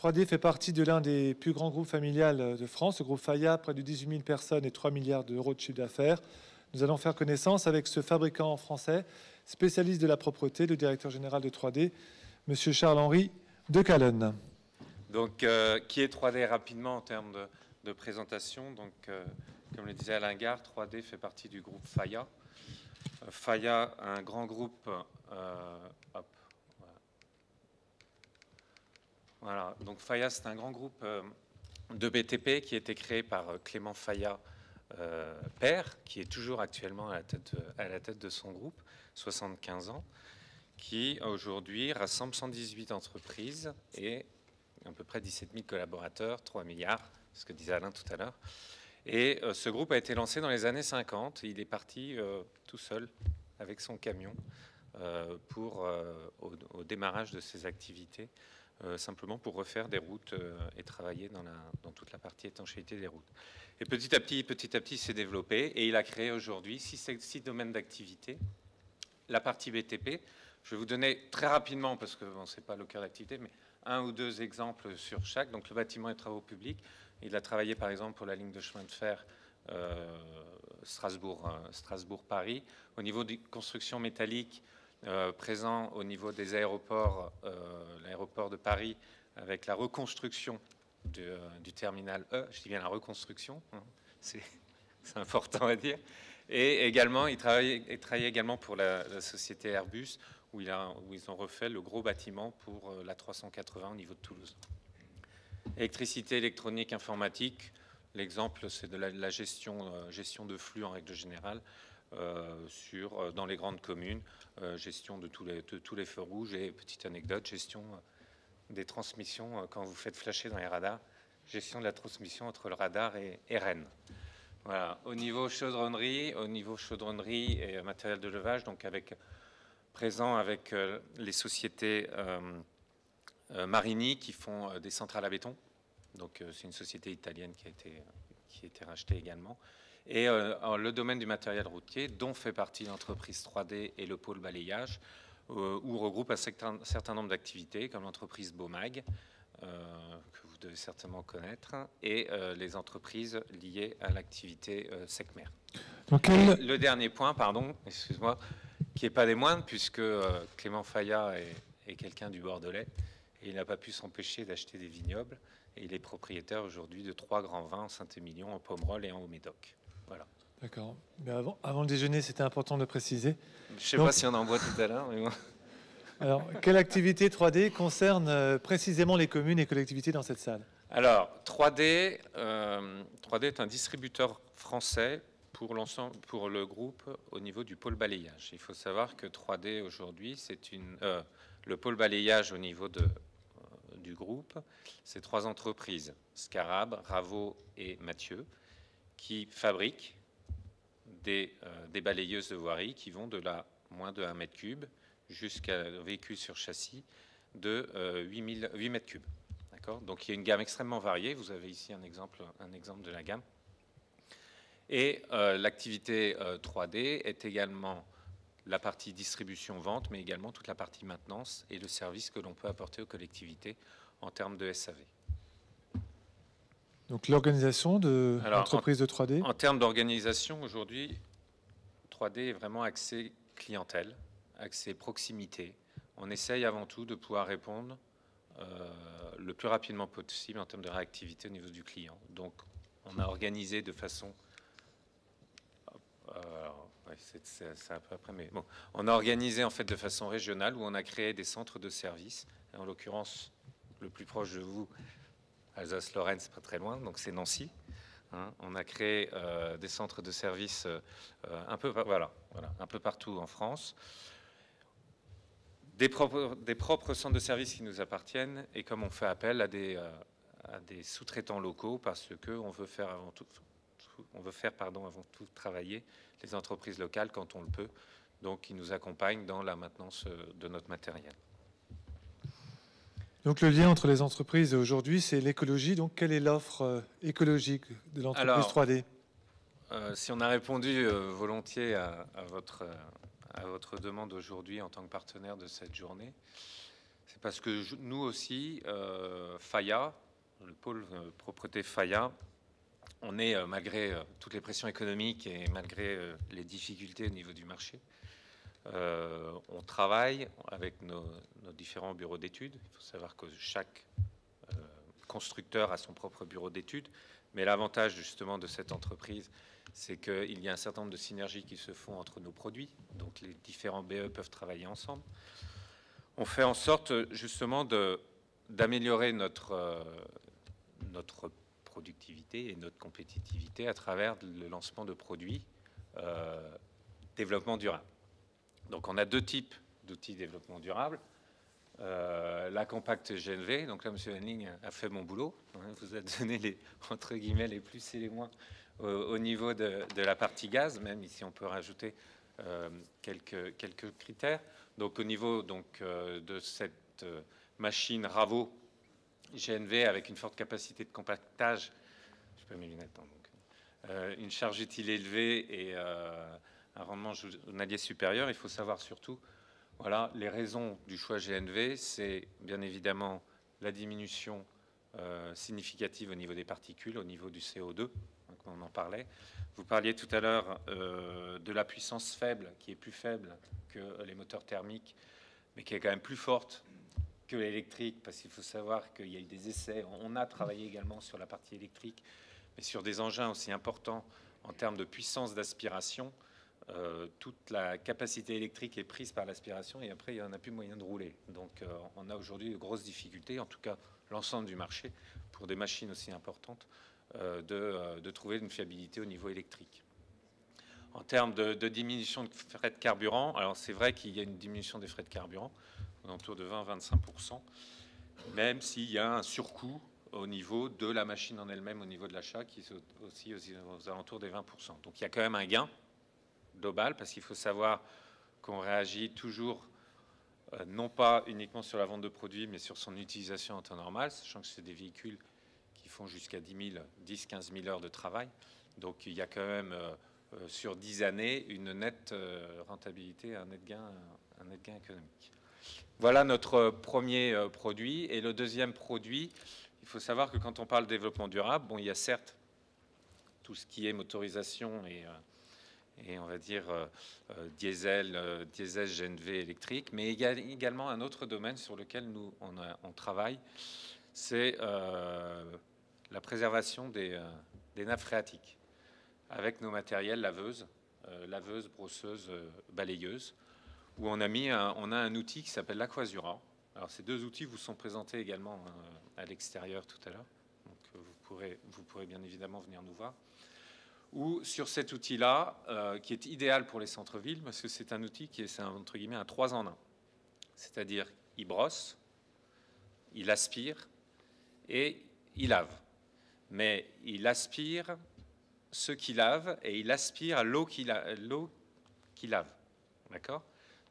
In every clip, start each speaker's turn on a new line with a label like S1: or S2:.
S1: 3D fait partie de l'un des plus grands groupes familiales de France, le groupe Faya, près de 18 000 personnes et 3 milliards d'euros de chiffre d'affaires. Nous allons faire connaissance avec ce fabricant français, spécialiste de la propreté, le directeur général de 3D, Monsieur Charles-Henri Decalonne.
S2: Donc, qui est 3D rapidement en termes de présentation. Donc, comme le disait Alain Gare, 3D fait partie du groupe Faya. Faya, un grand groupe. Voilà. Donc, Faya, c'est un grand groupe de BTP qui a été créé par Clément Faya, père, qui est toujours actuellement à la tête de son groupe, 75 ans, qui aujourd'hui rassemble 118 entreprises et à peu près 17 000 collaborateurs, 3 milliards, ce que disait Alain tout à l'heure. Et ce groupe a été lancé dans les années 50. Il est parti tout seul avec son camion au démarrage de ses activités, simplement pour refaire des routes et travailler dans toute la partie étanchéité des routes. Et petit à petit, il s'est développé et il a créé aujourd'hui 6 domaines d'activité. La partie BTP, je vais vous donner très rapidement, parce que bon, ce n'est pas le cœur d'activité, mais un ou deux exemples sur chaque. Donc le bâtiment et travaux publics, il a travaillé par exemple pour la ligne de chemin de fer Strasbourg-Paris. Au niveau des constructions métalliques, présent au niveau des aéroports, l'aéroport de Paris, avec la reconstruction du terminal E. Je dis bien la reconstruction, hein, c'est important à dire. Et également, il travaillait également pour la société Airbus, où ils ont refait le gros bâtiment pour la 380 au niveau de Toulouse. Électricité, électronique, informatique. L'exemple, c'est de la gestion de flux en règle générale dans les grandes communes, gestion de tous les feux rouges et, petite anecdote, gestion des transmissions quand vous faites flasher dans les radars, gestion de la transmission entre le radar et Rennes. Voilà. Au niveau chaudronnerie et matériel de levage, donc présent avec les sociétés Marini qui font des centrales à béton. Donc c'est une société italienne qui a été rachetée également. Et le domaine du matériel routier, dont fait partie l'entreprise 3D et le pôle balayage, où regroupe un certain nombre d'activités, comme l'entreprise Baumag, que vous devez certainement connaître, et les entreprises liées à l'activité Secmer. Le dernier point, pardon, excuse-moi, qui n'est pas des moindres, puisque Clément Faya est quelqu'un du Bordelais, et il n'a pas pu s'empêcher d'acheter des vignobles, et il est propriétaire aujourd'hui de 3 grands vins en Saint-Émilion, en Pomerol et en Haut-Médoc. Voilà.
S1: D'accord. Mais avant le déjeuner, c'était important de préciser.
S2: Je ne sais pas si on en boit tout à l'heure, mais bon.
S1: Alors, quelle activité 3D concerne précisément les communes et collectivités dans cette salle?
S2: Alors, 3D est un distributeur français pour le groupe au niveau du pôle balayage. Il faut savoir que 3D aujourd'hui, c'est le pôle balayage au niveau du groupe, c'est 3 entreprises, Scarab, Ravo et Mathieu, qui fabriquent des balayeuses de voirie qui vont de moins de 1 mètre cube jusqu'à un véhicule sur châssis de 8 mètres cubes. Donc il y a une gamme extrêmement variée. Vous avez ici un exemple de la gamme. Et l'activité 3D est également la partie distribution-vente, mais également toute la partie maintenance et le service que l'on peut apporter aux collectivités en termes de SAV.
S1: Donc l'organisation de l'entreprise de 3D.
S2: En termes d'organisation, aujourd'hui, 3D est vraiment axé clientèle, axé proximité. On essaye avant tout de pouvoir répondre le plus rapidement possible en termes de réactivité au niveau du client. Donc, on a organisé de façon... c'est un peu après, mais bon. On a organisé en fait de façon régionale où on a créé des centres de services. En l'occurrence, le plus proche de vous, Alsace-Lorraine, c'est pas très loin, donc c'est Nancy. On a créé des centres de services un peu partout en France. Des propres centres de services qui nous appartiennent, et comme on fait appel à des sous-traitants locaux, parce qu'on veut faire avant tout travailler les entreprises locales quand on le peut, donc qui nous accompagnent dans la maintenance de notre matériel.
S1: Donc le lien entre les entreprises aujourd'hui, c'est l'écologie. Donc quelle est l'offre écologique de l'entreprise 3D?
S2: Si on a répondu volontiers à votre demande aujourd'hui en tant que partenaire de cette journée, C'est parce que nous aussi, Faya, le pôle propreté Faya, on est, malgré toutes les pressions économiques et malgré les difficultés au niveau du marché, on travaille avec nos différents bureaux d'études. Il faut savoir que chaque constructeur a son propre bureau d'études, mais l'avantage justement de cette entreprise, c'est qu'il y a un certain nombre de synergies qui se font entre nos produits, donc les différents BE peuvent travailler ensemble. On fait en sorte justement d'améliorer notre productivité et notre compétitivité à travers le lancement de produits développement durable. Donc on a deux types d'outils développement durable. La Compact GNV, donc là M. Henning a fait mon boulot, vous a donné les, entre guillemets, les plus et les moins au niveau de la partie gaz, même ici on peut rajouter quelques critères. Donc au niveau de cette machine Ravo GNV avec une forte capacité de compactage, je peux mes lunettes, donc, une charge utile élevée et un rendement journalier supérieur, il faut savoir surtout, voilà, les raisons du choix GNV, c'est bien évidemment la diminution significative au niveau des particules, au niveau du CO2, donc on en parlait. Vous parliez tout à l'heure de la puissance faible, qui est plus faible que les moteurs thermiques, mais qui est quand même plus forte que l'électrique, parce qu'il faut savoir qu'il y a eu des essais. On a travaillé également sur la partie électrique, mais sur des engins aussi importants en termes de puissance d'aspiration. Toute la capacité électrique est prise par l'aspiration et après il n'y en a plus moyen de rouler. Donc on a aujourd'hui de grosses difficultés, en tout cas l'ensemble du marché, pour des machines aussi importantes, de trouver une fiabilité au niveau électrique. En termes de diminution de frais de carburant, alors c'est vrai qu'il y a une diminution des frais de carburant, autour de 20-25%, même s'il y a un surcoût au niveau de la machine en elle-même, au niveau de l'achat, qui est aussi aux alentours des 20%. Donc il y a quand même un gain global, parce qu'il faut savoir qu'on réagit toujours non pas uniquement sur la vente de produits, mais sur son utilisation en temps normal, sachant que c'est des véhicules qui font jusqu'à 10-15 000 heures de travail. Donc il y a quand même sur 10 années une nette rentabilité, un net gain économique. Voilà notre premier produit. Et le deuxième produit, il faut savoir que quand on parle de développement durable, bon, il y a certes tout ce qui est motorisation et on va dire diesel, GNV électrique, mais il y a également un autre domaine sur lequel nous on travaille, c'est la préservation des nappes phréatiques avec nos matériels laveuses, brosseuses, balayeuses, où on a un outil qui s'appelle l'Aquasura. Alors ces deux outils vous sont présentés également à l'extérieur tout à l'heure, donc vous pourrez bien évidemment venir nous voir. Ou sur cet outil-là, qui est idéal pour les centres-villes, parce que c'est un outil qui est, entre guillemets, un 3 en 1. C'est-à-dire, il brosse, il aspire et il lave. Mais il aspire ce qu'il lave et il aspire à l'eau qu'il lave. D'accord ?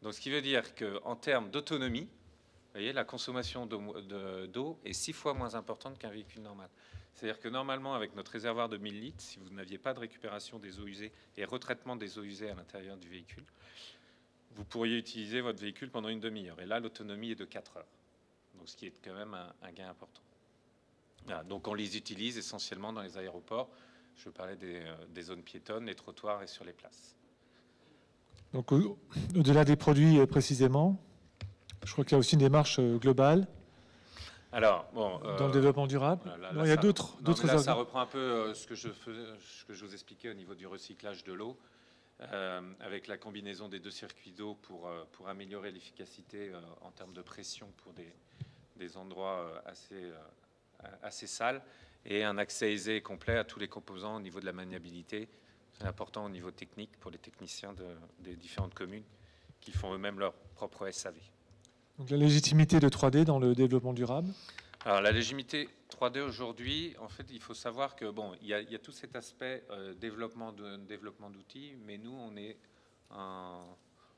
S2: Donc, ce qui veut dire qu'en termes d'autonomie, vous voyez, la consommation d'eau est 6 fois moins importante qu'un véhicule normal. C'est-à-dire que normalement, avec notre réservoir de 1000 litres, si vous n'aviez pas de récupération des eaux usées et retraitement des eaux usées à l'intérieur du véhicule, vous pourriez utiliser votre véhicule pendant une demi-heure. Et là, l'autonomie est de 4 heures. Donc, ce qui est quand même un gain important. Voilà, donc, on les utilise essentiellement dans les aéroports. Je parlais des zones piétonnes, les trottoirs et sur les places.
S1: Donc, au-delà des produits précisément, je crois qu'il y a aussi une démarche globale.
S2: Alors, bon,
S1: dans le développement durable.
S2: Voilà,
S1: non, il y a d'autres.
S2: Là, ça reprend un peu ce que je vous expliquais au niveau du recyclage de l'eau, avec la combinaison des deux circuits d'eau pour améliorer l'efficacité en termes de pression pour des endroits assez sales, et un accès aisé et complet à tous les composants au niveau de la maniabilité. C'est important au niveau technique pour les techniciens des différentes communes qui font eux-mêmes leur propre SAV.
S1: Donc la légitimité de 3D dans le développement durable.
S2: Alors la légitimité 3D aujourd'hui, en fait, il faut savoir que bon, il y a tout cet aspect développement d'outils, mais nous on est en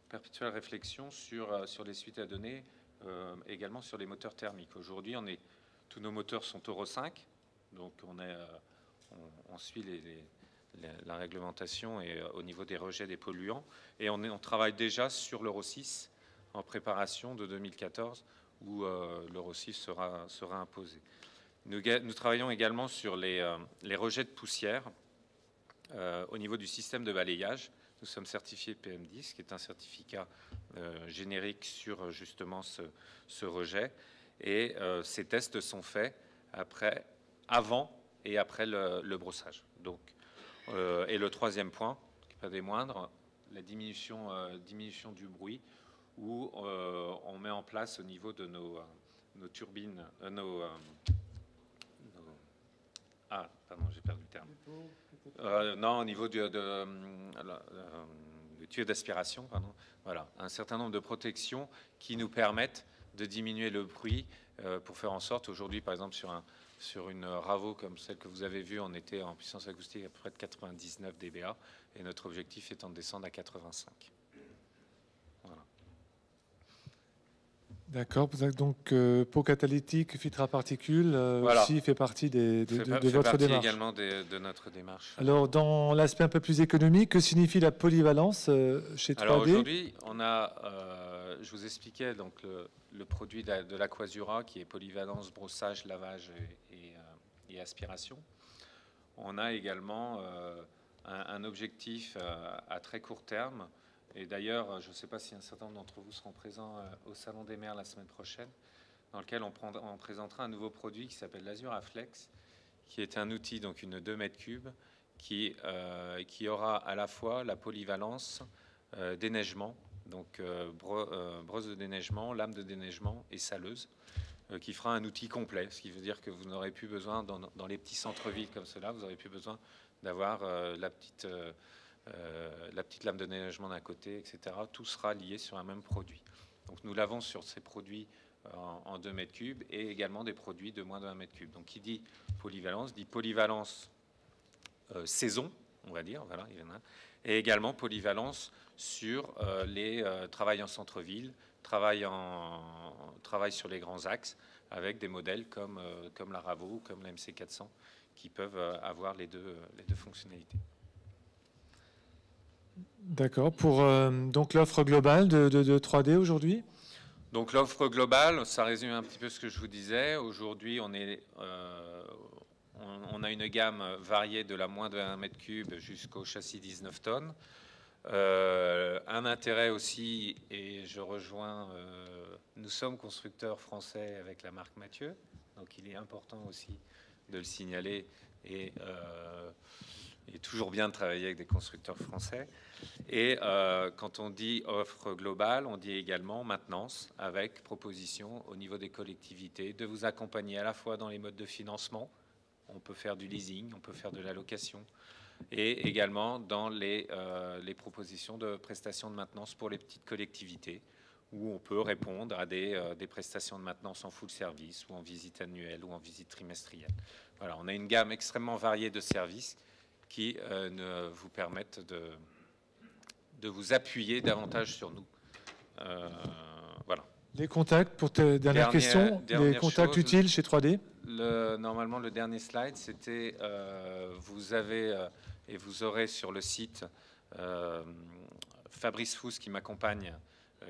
S2: perpétuelle réflexion sur les suites à donner, également sur les moteurs thermiques. Aujourd'hui, tous nos moteurs sont Euro 5, donc on suit la réglementation et au niveau des rejets des polluants, et on travaille déjà sur l'Euro 6 en préparation de 2014, où l'Euro 6 sera imposé. Nous travaillons également sur les rejets de poussière au niveau du système de balayage. Nous sommes certifiés PM10, qui est un certificat générique sur justement ce rejet. Et ces tests sont faits avant et après le brossage. Donc, et le troisième point, qui n'est pas des moindres, la diminution du bruit, où on met en place au niveau de nos turbines, pardon, j'ai perdu le terme. Non, au niveau du tuyau d'aspiration, pardon. Voilà, un certain nombre de protections qui nous permettent de diminuer le bruit pour faire en sorte, aujourd'hui, par exemple, sur une Ravo comme celle que vous avez vue, on était en puissance acoustique à peu près de 99 dBA, et notre objectif étant de descendre à 85. Voilà.
S1: D'accord. Donc, peau catalytique, filtre à particules,
S2: Voilà.
S1: aussi fait partie de votre
S2: partie
S1: démarche.
S2: Également de notre démarche.
S1: Alors, dans l'aspect un peu plus économique, que signifie la polyvalence chez 3D?
S2: Alors aujourd'hui, on a, je vous expliquais donc le produit de l'Aquasura qui est polyvalence, brossage, lavage et aspiration. On a également un objectif à très court terme. Et d'ailleurs, je ne sais pas si un certain nombre d'entre vous seront présents au Salon des Mers la semaine prochaine, dans lequel on présentera un nouveau produit qui s'appelle l'Azura Flex, qui est un outil, donc une 2 mètres cubes, qui aura à la fois la polyvalence, déneigement, donc brosse de déneigement, lame de déneigement et saleuse, qui fera un outil complet, ce qui veut dire que vous n'aurez plus besoin, dans les petits centres-villes comme cela, vous n'aurez plus besoin d'avoir la petite lame de déneigement d'un côté, etc. Tout sera lié sur un même produit. Donc nous l'avons sur ces produits en 2 mètres cubes et également des produits de moins de 1 mètre cube. Donc qui dit polyvalence saison, on va dire, voilà, il y en a, et également polyvalence sur les travails en centre-ville, travail sur les grands axes, avec des modèles comme la Ravo ou comme la MC400 qui peuvent avoir les deux fonctionnalités.
S1: D'accord. Pour donc l'offre globale de 3D aujourd'hui?
S2: Donc l'offre globale, ça résume un petit peu ce que je vous disais. Aujourd'hui, on a une gamme variée de la moins de 1 mètre cube jusqu'au châssis 19 tonnes. Un intérêt aussi, et je rejoins, nous sommes constructeurs français avec la marque Mathieu, donc il est important aussi de le signaler et toujours bien de travailler avec des constructeurs français. Et quand on dit offre globale, on dit également maintenance avec proposition au niveau des collectivités de vous accompagner à la fois dans les modes de financement, on peut faire du leasing, on peut faire de la location, et également dans les propositions de prestations de maintenance pour les petites collectivités, où on peut répondre à des prestations de maintenance en full service, ou en visite annuelle, ou en visite trimestrielle. Voilà, on a une gamme extrêmement variée de services qui vous permettent de vous appuyer davantage sur nous. Voilà.
S1: Les contacts, pour ta dernière question, les contacts utiles chez 3D?
S2: Normalement, le dernier slide, c'était, vous avez et vous aurez sur le site Fabrice Fous qui m'accompagne,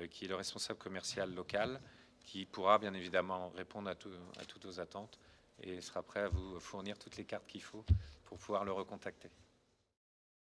S2: qui est le responsable commercial local, qui pourra bien évidemment répondre à toutes vos attentes et sera prêt à vous fournir toutes les cartes qu'il faut pour pouvoir le recontacter.